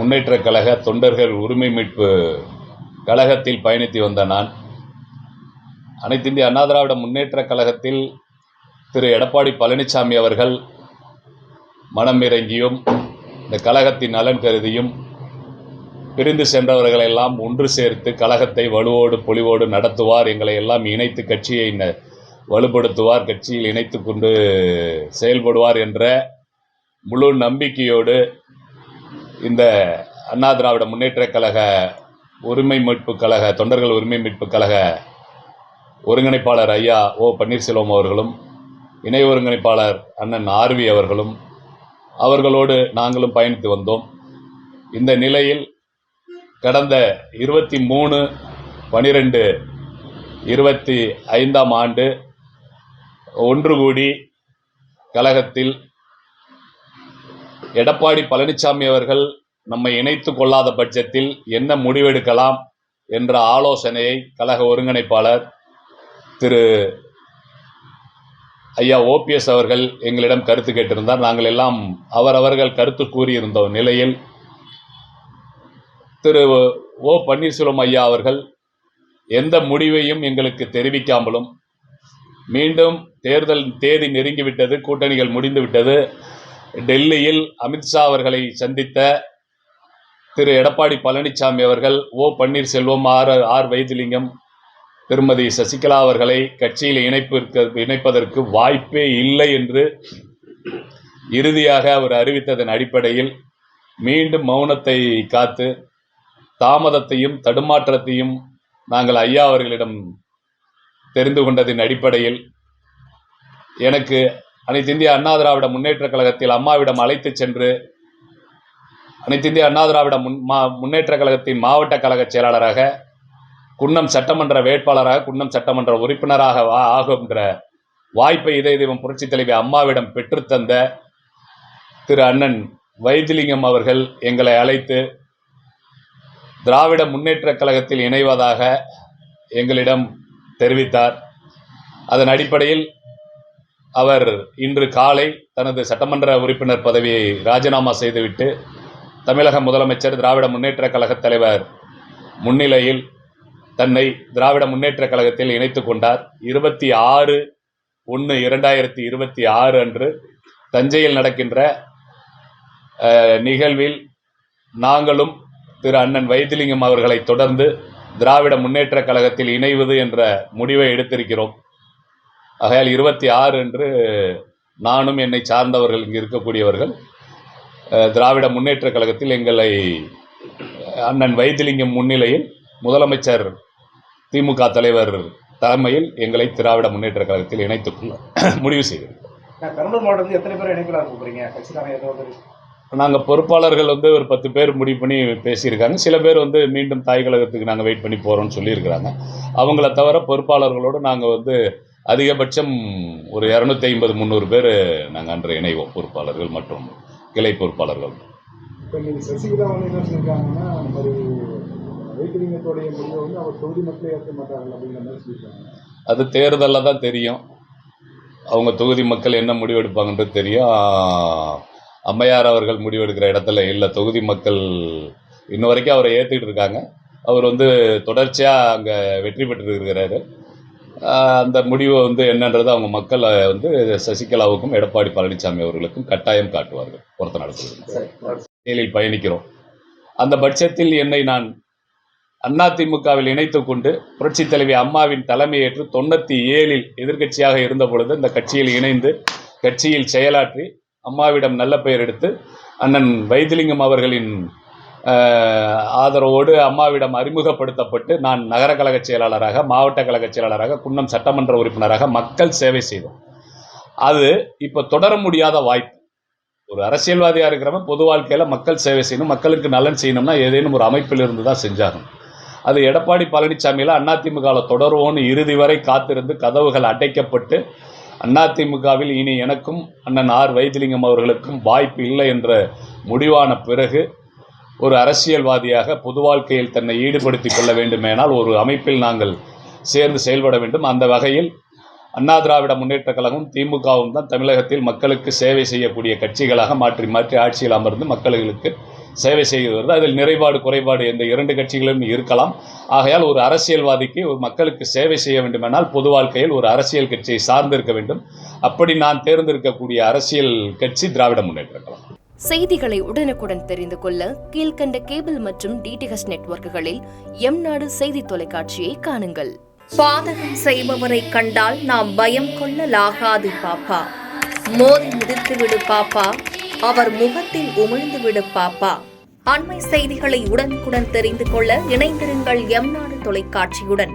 முன்னேற்றக் கழக தொண்டர்கள் உரிமை மீட்பு கழகத்தில் பயணித்து வந்த நான் அனைத்து இந்திய அண்ணா திராவிட முன்னேற்றக் கழகத்தில் திரு எடப்பாடி பழனிசாமி அவர்கள் மனம் இறங்கியும் இந்த கழகத்தின் நலன் கருதியும் பிரிந்து சென்றவர்களெல்லாம் ஒன்று சேர்த்து கழகத்தை வலுவோடு பொலிவோடு நடத்துவார், எங்களை எல்லாம் இணைத்து கட்சியை வலுப்படுத்துவார், கட்சியில் இணைத்து கொண்டு செயல்படுவார் என்ற முழு நம்பிக்கையோடு இந்த அண்ணா திராவிட முன்னேற்றக் கழக உரிமை மீட்பு கழக தொண்டர்கள் உரிமை மீட்பு கழக ஒருங்கிணைப்பாளர் ஐயா ஓ பன்னீர்செல்வம் அவர்களும் இணை ஒருங்கிணைப்பாளர் அண்ணன் ஆர்வி அவர்களோடு நாங்களும் பயணித்து வந்தோம். இந்த நிலையில் கடந்த 23/12/25 ஆண்டு ஒன்று கூடி கழகத்தில் எடப்பாடி பழனிசாமி அவர்கள் நம்மை இணைத்து கொள்ளாத பட்சத்தில் என்ன முடிவெடுக்கலாம் என்ற ஆலோசனையை கழக ஒருங்கிணைப்பாளர் திரு ஐயா ஓபிஎஸ் அவர்கள் எங்களிடம் கருத்து கேட்டிருந்தார். நாங்கள் எல்லாம் அவர்கள் கருத்து கூறியிருந்த நிலையில் திரு ஓ பன்னீர்செல்வம் ஐயா அவர்கள் எந்த முடிவையும் எங்களுக்கு தெரிவிக்காமலும், மீண்டும் தேர்தல் தேதி நெருங்கிவிட்டது, கூட்டணிகள் முடிந்துவிட்டது, டெல்லியில் அமித்ஷா அவர்களை சந்தித்த திரு எடப்பாடி பழனிசாமி அவர்கள் ஓ பன்னீர்செல்வம் ஆர் வைத்திலிங்கம் திருமதி சசிகலா அவர்களை கட்சியில் இணைப்பதற்கு வாய்ப்பே இல்லை என்று இறுதியாக அவர் அறிவித்ததன் அடிப்படையில் மீண்டும் மௌனத்தை காத்து தாமதத்தையும் தடுமாற்றத்தையும் நாங்கள் ஐயா அவர்களிடம் தெரிந்து கொண்டதின் அடிப்படையில் எனக்கு அனைத்து இந்திய அண்ணா திராவிட முன்னேற்றக் கழகத்தில் அம்மாவிடம் அழைத்து சென்று அனைத்து இந்திய அண்ணா திராவிட முன்னேற்றக் கழகத்தின் மாவட்ட கழக செயலாளராக, குன்னம் சட்டமன்ற வேட்பாளராக, குன்னம் சட்டமன்ற உறுப்பினராக ஆகுகின்ற வாய்ப்பை இதய தெய்வம் புரட்சித் தலைவி அம்மாவிடம் பெற்றுத்தந்த திரு அண்ணன் வைத்திலிங்கம் அவர்கள் எங்களை அழைத்து திராவிட முன்னேற்றக் கழகத்தில் இணைவதாக எங்களிடம் தெரிவித்தார். அதன் அடிப்படையில் அவர் இன்று காலை தனது சட்டமன்ற உறுப்பினர் பதவியை ராஜினாமா செய்துவிட்டு தமிழக முதலமைச்சர் திராவிட முன்னேற்றக் கழக தலைவர் முன்னிலையில் தன்னை திராவிட முன்னேற்றக் கழகத்தில் இணைத்து கொண்டார். 26/1/2026 அன்று தஞ்சையில் நடக்கின்ற நிகழ்வில் நாங்களும் திரு அண்ணன் வைத்திலிங்கம் அவர்களை தொடர்ந்து திராவிட முன்னேற்றக் கழகத்தில் இணைவது என்ற முடிவை எடுத்திருக்கிறோம். ஆகையால் 26 அன்று நானும் என்னை சார்ந்தவர்கள் இங்கு இருக்கக்கூடியவர்கள் திராவிட முன்னேற்றக் கழகத்தில் எங்களை அண்ணன் வைத்திலிங்கம் முன்னிலையில் முதலமைச்சர் திமுக தலைவர் தலைமையில் எங்களை திராவிட முன்னேற்றக் கழகத்தில் இணைத்துக் கொள்ள முடிவு செய்கிறோம். நாங்கள் பொறுப்பாளர்கள் ஒரு 10 பேர் முடிவு பண்ணி பேசியிருக்காங்க. சில பேர் மீண்டும் தாய் கழகத்துக்கு நாங்கள் வெயிட் பண்ணி போகிறோம்னு சொல்லியிருக்கிறாங்க. அவங்கள தவிர பொறுப்பாளர்களோடு நாங்கள் அதிகபட்சம் ஒரு 250-300 பேர் நாங்கள் அன்று இணைவோம், பொறுப்பாளர்கள் மற்றும் கிளை பொறுப்பாளர்கள். அது தேர்தலில் தான் தெரியும், அவங்க தொகுதி மக்கள் என்ன முடிவெடுப்பாங்கன்றது தெரியும். அம்மையார் அவர்கள் முடிவெடுக்கிற இடத்துல இல்லை, தொகுதி மக்கள் இன்ன வரைக்கும் அவரை ஏற்றுக்கிட்டு இருக்காங்க. அவர் தொடர்ச்சியாக அங்கே வெற்றி பெற்றிருக்கிறாரு. அந்த முடிவு என்னன்றது அவங்க மக்கள் சசிகலாவுக்கும் எடப்பாடி பழனிசாமி அவர்களுக்கும் கட்டாயம் காட்டுவார்கள். பொறுத்த நடத்துவதில் பயணிக்கிறோம். அந்த பட்சத்தில் என்னை நான் அதிமுகவில் இணைத்து கொண்டு புரட்சித் தலைவி அம்மாவின் தலைமையேற்று 97 எதிர்க்கட்சியாக இருந்த பொழுது இந்த கட்சியில் இணைந்து கட்சியில் செயலாற்றி அம்மாவிடம் நல்ல பெயர் எடுத்து அண்ணன் வைத்திலிங்கம் அவர்களின் ஆதரவோடு அம்மாவிடம் அறிமுகப்படுத்தப்பட்டு நான் நகர கழக செயலாளராக, மாவட்ட கழக செயலாளராக, குன்னம் சட்டமன்ற உறுப்பினராக மக்கள் சேவை செய்தோம். அது இப்போ தொடர முடியாத வாய்ப்பு. ஒரு அரசியல்வாதியாக இருக்கிறவன் பொது வாழ்க்கையில் மக்கள் சேவை செய்யணும், மக்களுக்கு நலன் செய்யணும்னா ஏதேனும் ஒரு அமைப்பில் இருந்து தான் செஞ்சாகணும். அது எடப்பாடி பழனிசாமியில் அதிமுகவில் தொடருவோன்னு இறுதி வரை காத்திருந்து கதவுகள் அடைக்கப்பட்டு அதிமுகவில் இனி எனக்கும் அண்ணன் ஆர் வைத்திலிங்கம் அவர்களுக்கும் வாய்ப்பு இல்லை என்ற முடிவான பிறகு ஒரு அரசியல்வாதியாக பொது வாழ்க்கையில் தன்னை ஈடுபடுத்திக் கொள்ள வேண்டுமேனால் ஒரு அமைப்பில் நாங்கள் சேர்ந்து செயல்பட வேண்டும். அந்த வகையில் அண்ணா திராவிட முன்னேற்றக் கழகம் திமுகவும் தான் தமிழகத்தில் மக்களுக்கு சேவை செய்யக்கூடிய கட்சிகளாக மாற்றி மாற்றி ஆட்சியில் அமர்ந்து மக்களுக்கு சேவை செய்கிறது. அதில் நிறைபாடு குறைபாடு எந்த 2 கட்சிகளும் இருக்கலாம். ஆகையால் ஒரு அரசியல்வாதிக்கு ஒரு மக்களுக்கு சேவை செய்ய வேண்டுமென்றால் பொது வாழ்க்கையில் ஒரு அரசியல் கட்சியை சார்ந்திருக்க வேண்டும். அப்படி நான் தேர்ந்தெடுக்கக்கூடிய அரசியல் கட்சி திராவிட முன்னேற்றக் கழகம். செய்திகளை உடனுக்குடன் தெரிந்து கொள்ள கீழ்கண்ட கேபிள் மற்றும் டிடிஎச் நெட்வொர்க்குகளில் எம்நாடு செய்தி தொலைக்காட்சியை காணுங்கள். பாதகம் செய்பவரை கண்டால் நாம் பயம் கொள்ளலாகாது பாப்பா. மோதி மிதித்துவிடு பாப்பா, அவர் முகத்தில் உமிழ்ந்துவிடு பாப்பா. அண்மை செய்திகளை உடனுக்குடன் தெரிந்து கொள்ள இணைந்திருங்கள் எம்நாடு தொலைக்காட்சியுடன்.